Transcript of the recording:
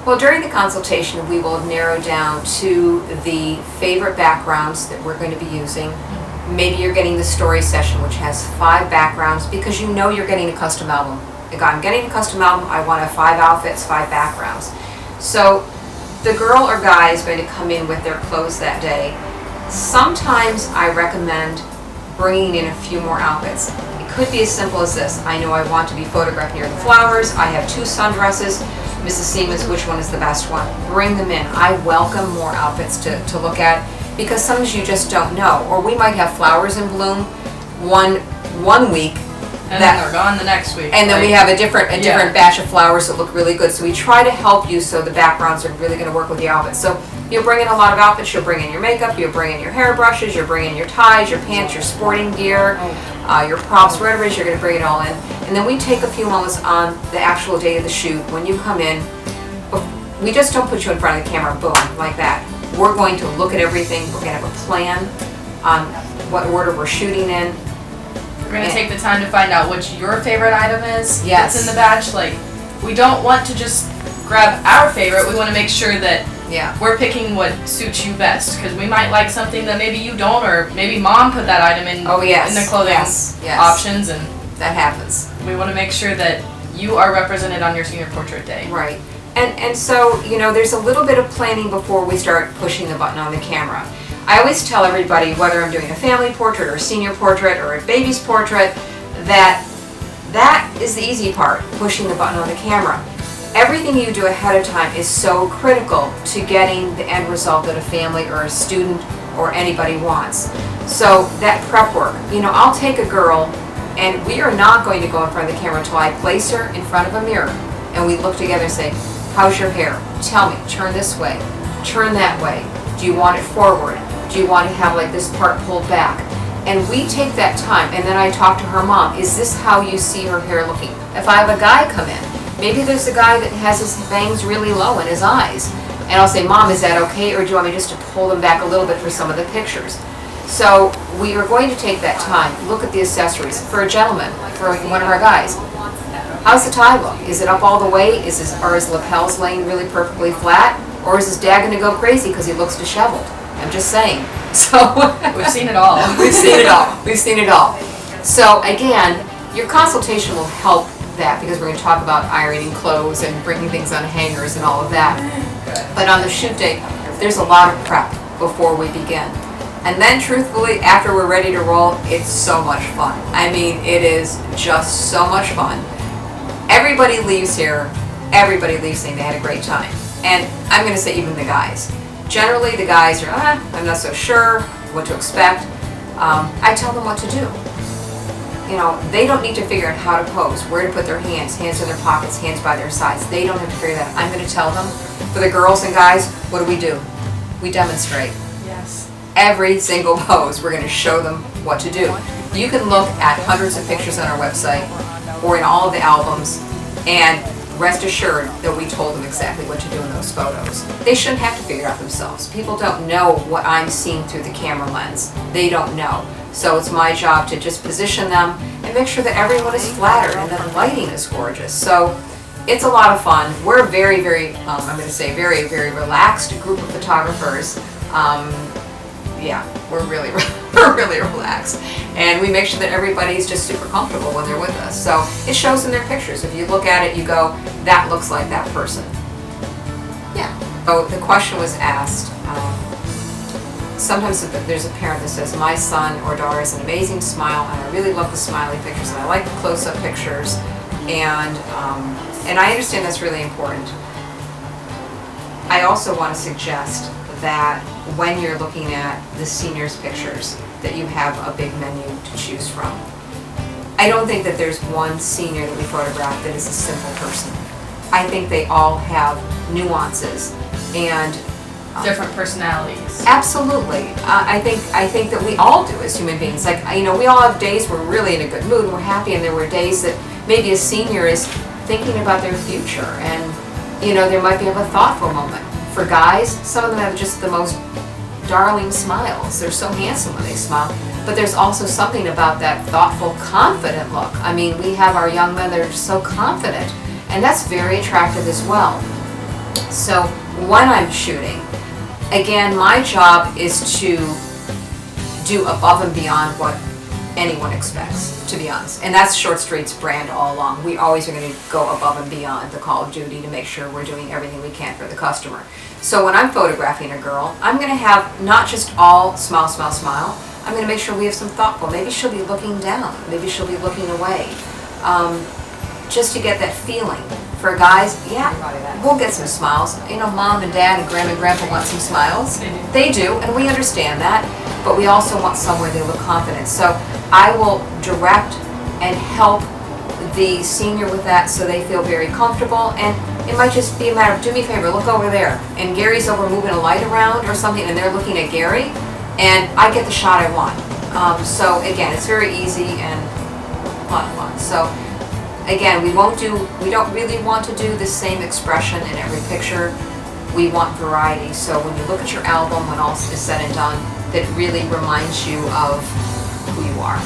Well, during the consultation, we will narrow down to the favorite backgrounds that we're going to be using. Maybe you're getting the story session, which has 5 backgrounds, because you know you're getting a custom album. If I'm getting a custom album, I want to have 5 outfits, 5 backgrounds. So the girl or guy is going to come in with their clothes that day. Sometimes I recommend bringing in a few more outfits. It could be as simple as this. I know I want to be photographed near the flowers. I have 2 sundresses. Mrs. Siemens, which one is the best one? Bring them in. I welcome more outfits to look at, because sometimes you just don't know. Or we might have flowers in bloom one week, and then they're gone the next week. And then we have a different batch of flowers that look really good. So we try to help you so the backgrounds are really going to work with the outfits. So you'll bring in a lot of outfits. You'll bring in your makeup. You'll bring in your hairbrushes. You'll bring in your ties, your pants, your sporting gear, your props, whatever it is, you're going to bring it all in. And then we take a few moments on the actual day of the shoot. When you come in, we just don't put you in front of the camera, boom, like that. We're going to look at everything. We're going to have a plan on what order we're shooting in. We're going to take the time to find out which your favorite item is Yes. that's in the batch. Like, we don't want to just grab our favorite. We want to make sure that we're picking what suits you best, because we might like something that maybe you don't, or maybe mom put that item in, in the clothing options, and that happens. We want to make sure that you are represented on your senior portrait day. Right. And so, you know, there's a little bit of planning before we start pushing the button on the camera. I always tell everybody, whether I'm doing a family portrait or a senior portrait or a baby's portrait, that is the easy part, pushing the button on the camera. Everything you do ahead of time is so critical to getting the end result that a family or a student or anybody wants. So that prep work, you know, I'll take a girl, and we are not going to go in front of the camera until I place her in front of a mirror and we look together and say, how's your hair? Tell me, turn this way, turn that way. Do you want it forward? Do you want to have like this part pulled back? And we take that time, and then I talk to her mom, is this how you see her hair looking? If I have a guy come in, maybe there's a guy that has his bangs really low in his eyes, and I'll say, Mom, is that okay, or do you want me just to pull them back a little bit for some of the pictures? So we are going to take that time, look at the accessories. For a gentleman, for one of our guys, how's the tie look? Is it up all the way? Are his lapels laying really perfectly flat? Or is his dad going to go crazy because he looks disheveled? I'm just saying. So we've seen it all. We've seen it all. We've seen it all. So again, your consultation will help that, because we're going to talk about ironing clothes and bringing things on hangers and all of that. But on the shoot day, there's a lot of prep before we begin. And then truthfully, after we're ready to roll, it's so much fun. I mean, it is just so much fun. Everybody leaves here, saying they had a great time. And I'm going to say even the guys. Generally, the guys are, I'm not so sure what to expect. I tell them what to do. You know, they don't need to figure out how to pose, where to put their hands in their pockets, hands by their sides. They don't have to figure that out. I'm going to tell them. For the girls and guys, what do? We demonstrate. Yes. Every single pose, we're going to show them what to do. You can look at hundreds of pictures on our website or in all of the albums, and rest assured that we told them exactly what to do in those photos. They shouldn't have to figure it out themselves. People don't know what I'm seeing through the camera lens. They don't know. So it's my job to just position them and make sure that everyone is flattered and that the lighting is gorgeous. So it's a lot of fun. We're a very, very, I'm going to say very, very relaxed group of photographers. We're really relaxed, and we make sure that everybody's just super comfortable when they're with us. So it shows in their pictures. If you look at it, you go, that looks like that person. Yeah. So the question was asked. Sometimes there's a parent that says, my son or daughter has an amazing smile, and I really love the smiley pictures, and I like the close-up pictures, and I understand that's really important. I also want to suggest that when you're looking at the seniors' pictures, that you have a big menu to choose from. I don't think that there's one senior that we photograph that is a simple person. I think they all have nuances and different personalities. Absolutely. I think that we all do as human beings. Like, you know, we all have days we're really in a good mood and we're happy, and there were days that maybe a senior is thinking about their future, and you know, there might be a thoughtful moment. For guys, some of them have just the most darling smiles. They're so handsome when they smile. But there's also something about that thoughtful, confident look. I mean, we have our young men that are just so confident, and that's very attractive as well. So when I'm shooting, again, my job is to do above and beyond what anyone expects, to be honest. And that's Short Street's brand all along. We always are going to go above and beyond the call of duty to make sure we're doing everything we can for the customer. So when I'm photographing a girl, I'm going to have not just all smile, smile, smile. I'm going to make sure we have some thoughtful. Maybe she'll be looking down. Maybe she'll be looking away. Just to get that feeling. For guys, yeah, we'll get some smiles. You know, mom and dad and grandma and grandpa want some smiles. They do, and we understand that. But we also want somewhere they look confident. So I will direct and help the senior with that so they feel very comfortable. And it might just be a matter of, do me a favor, look over there. And Gary's over moving a light around or something, and they're looking at Gary, and I get the shot I want. So again, it's very easy and a lot of fun. So again, we don't really want to do the same expression in every picture. We want variety. So when you look at your album, when all is said and done, that really reminds you of who you are.